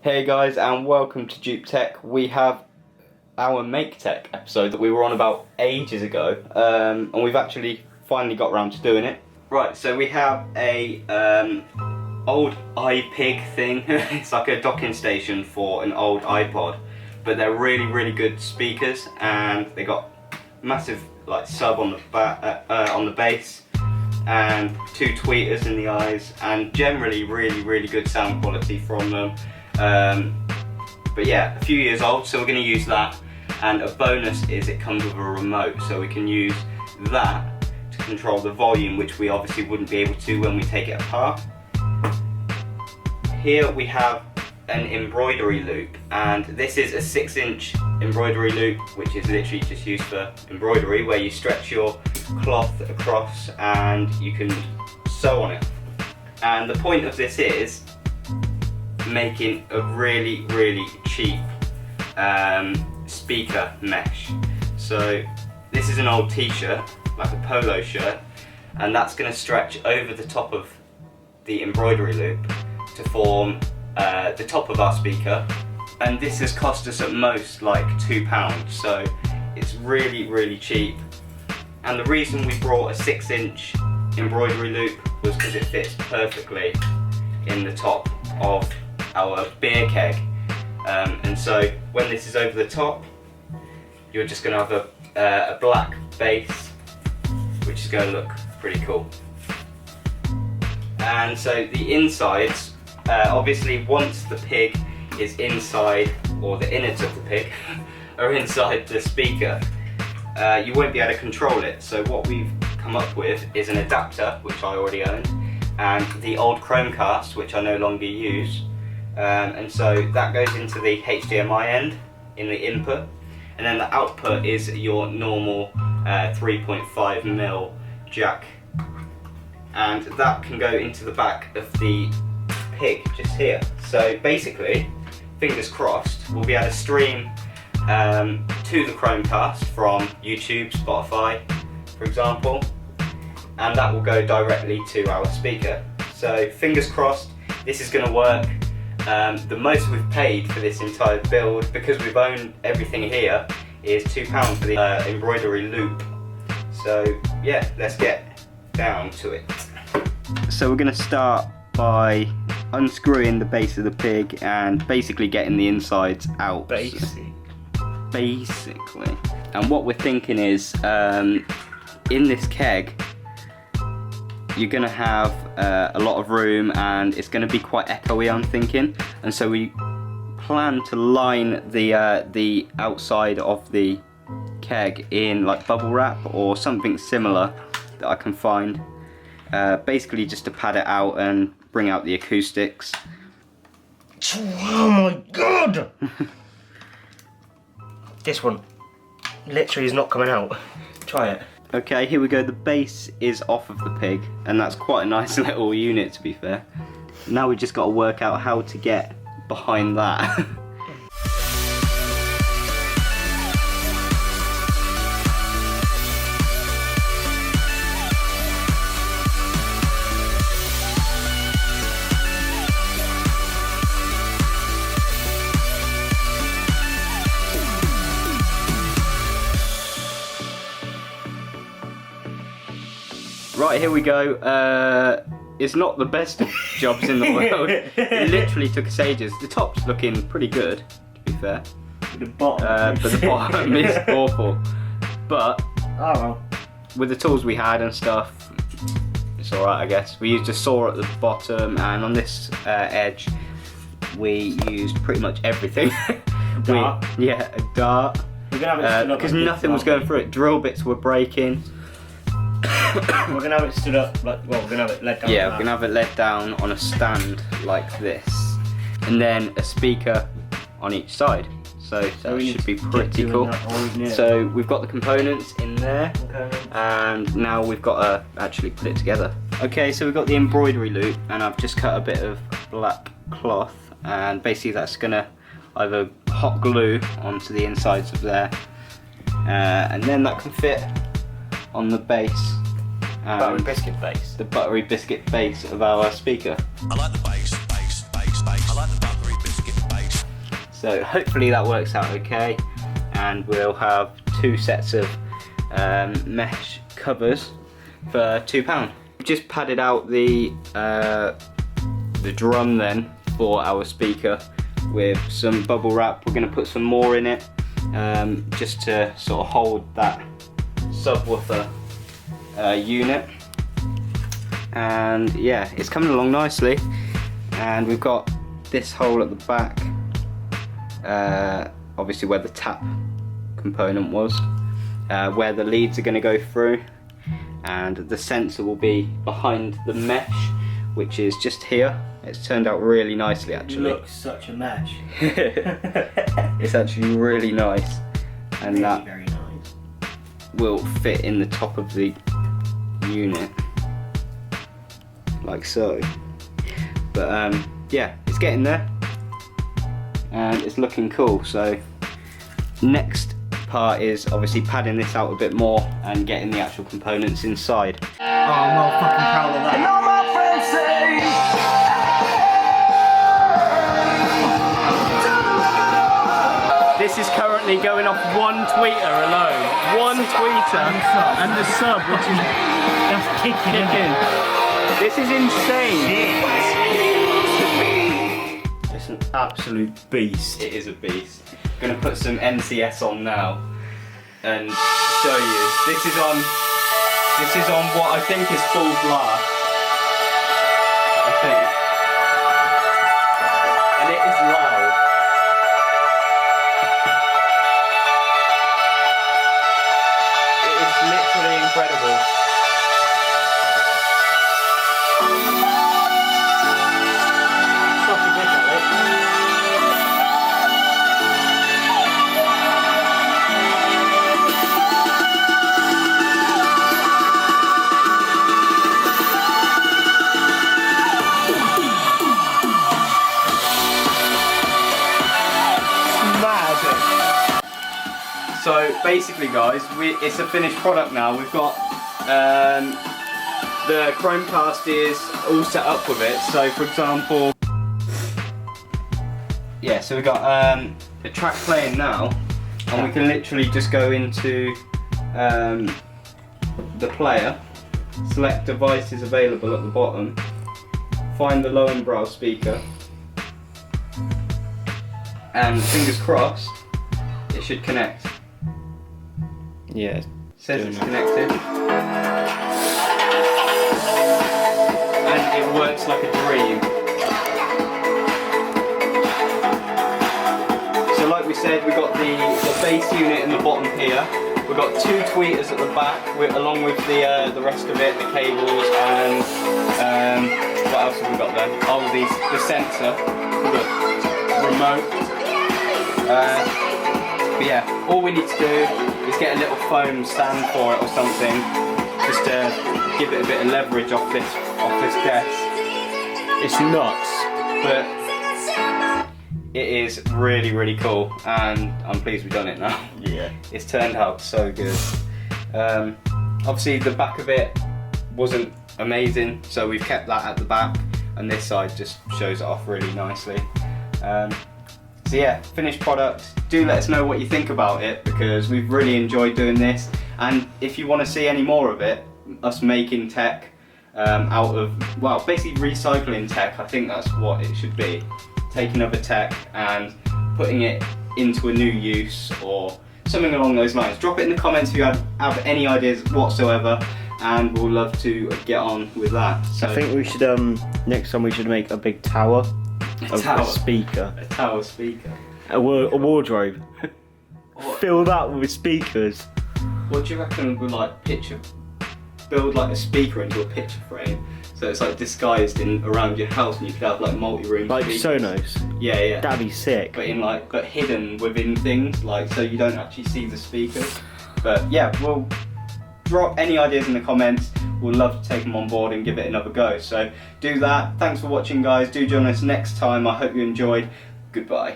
Hey guys, and welcome to Dupe Tech. We have our Make Tech episode that we were on about ages ago, and we've actually finally got around to doing it. Right, so we have a old iPig thing. It's like a docking station for an old iPod, but they're really good speakers, and they got massive like sub on the bass, and two tweeters in the eyes, and generally really good sound quality from them. But yeah, a few years old, so we're going to use that, and a bonus is it comes with a remote, so we can use that to control the volume, which we obviously wouldn't be able to when we take it apart. Here we have an embroidery loop, and this is a 6-inch embroidery loop, which is literally just used for embroidery, where you stretch your cloth across and you can sew on it. And the point of this is making a really cheap speaker mesh. So this is an old t-shirt, like a polo shirt, and that's going to stretch over the top of the embroidery loop to form the top of our speaker, and this has cost us at most like £2, so it's really cheap. And the reason we brought a 6-inch embroidery loop was because it fits perfectly in the top of our beer keg, and so when this is over the top, you're just going to have a black base, which is going to look pretty cool. And so the insides, obviously once the pig is inside, or the innards of the pig are inside the speaker, you won't be able to control it. So what we've come up with is an adapter, which I already owned, and the old Chromecast, which I no longer use. And so that goes into the HDMI end in the input, and then the output is your normal 3.5mm jack, and that can go into the back of the pig just here. So basically, fingers crossed, we'll be able to stream to the Chromecast from YouTube, Spotify, for example, and that will go directly to our speaker. So fingers crossed, this is going to work. The most we've paid for this entire build, because we've owned everything here, is £2 for the embroidery loop. So yeah, let's get down to it. So we're going to start by unscrewing the base of the pig and basically getting the insides out. Basically. And what we're thinking is, in this keg, you're going to have a lot of room, and it's going to be quite echoey, I'm thinking, and so we plan to line the outside of the keg in like bubble wrap or something similar that I can find, basically just to pad it out and bring out the acoustics. Oh my god! This one literally is not coming out. Try it. Okay, here we go. The base is off of the pig, and that's quite a nice little unit, to be fair. Now we just got to work out how to get behind that. Right, here we go. It's not the best of jobs in the world. It literally took us ages. The top's looking pretty good, to be fair. But the bottom is awful. But oh well, with the tools we had and stuff, it's alright, I guess. We used a saw at the bottom, and on this edge, we used pretty much everything. A dart. A dart. We're gonna have it because nothing was going through it. Drill bits were breaking. We're going to have it stood up, like, well, we're going to have it let down. Yeah, we're going to have it let down on a stand like this, and then a speaker on each side. So that should be pretty cool. So we've got the components in there, and now we've got to actually put it together. Okay, so we've got the embroidery loop, and I've just cut a bit of black cloth, and basically that's going to either hot glue onto the insides of there, and then that can fit on the base. Buttery biscuit base. The buttery biscuit base of our speaker. I like the base. I like the buttery biscuit base. So hopefully that works out okay, and we'll have 2 sets of mesh covers for £2. We've just padded out the drum then for our speaker with some bubble wrap. We're going to put some more in it just to sort of hold that subwoofer unit. And yeah, it's coming along nicely, and we've got this hole at the back, obviously where the tap component was, where the leads are going to go through, and the sensor will be behind the mesh, which is just here. It's turned out really nicely actually. It looks such a mesh. It's actually really nice, and really, that very nice. will fit in the top of the unit like so. But yeah, it's getting there and it's looking cool. So next part is obviously padding this out a bit more and getting the actual components inside. Oh, I'm well fucking proud of that. This is currently going off 1 tweeter alone. 1 tweeter And the sub, which is, that's kicking in. This is insane. It's an absolute beast. It is a beast. I'm gonna put some NCS on now and show you. This is on what I think is full blast. I think. And it is loud. It is literally incredible. So basically guys, it's a finished product now. We've got the Chromecast is all set up with it. So for example, yeah, so we've got the track playing now, and we can literally just go into the player, select devices available at the bottom, find the low and brow speaker, and fingers crossed it should connect. Yeah. Says it's connected. And it works like a dream. So like we said, we got the bass unit in the bottom here. We've got 2 tweeters at the back, along with the rest of it, the cables, and what else have we got there? Oh, the sensor, the remote. But yeah, all we need to do is get a little foam stand for it or something, just to give it a bit of leverage off this desk. It's nuts, but it is really, really cool, and I'm pleased we've done it now. Yeah. It's turned out so good. Obviously the back of it wasn't amazing, so we've kept that at the back, and this side just shows it off really nicely. So yeah, finished product. Do let us know what you think about it, because we've really enjoyed doing this, and if you want to see any more of it, us making tech out of, well, basically recycling tech, I think that's what it should be. Taking other tech and putting it into a new use or something along those lines. Drop it in the comments if you have any ideas whatsoever, and we'll love to get on with that. So I think we should, next time we should make a big tower. A speaker. A tower speaker. A wardrobe. Fill that with speakers. What do you reckon would like build like a speaker into a picture frame, so it's like disguised in around your house, and you could have like multi-room Like speakers. Sonos. Yeah, yeah. That'd be sick. But hidden within things, like, so you don't actually see the speakers. But yeah, we'll drop any ideas in the comments. We'll love to take them on board and give it another go. So do that. Thanks for watching, guys. Do join us next time. I hope you enjoyed. Goodbye.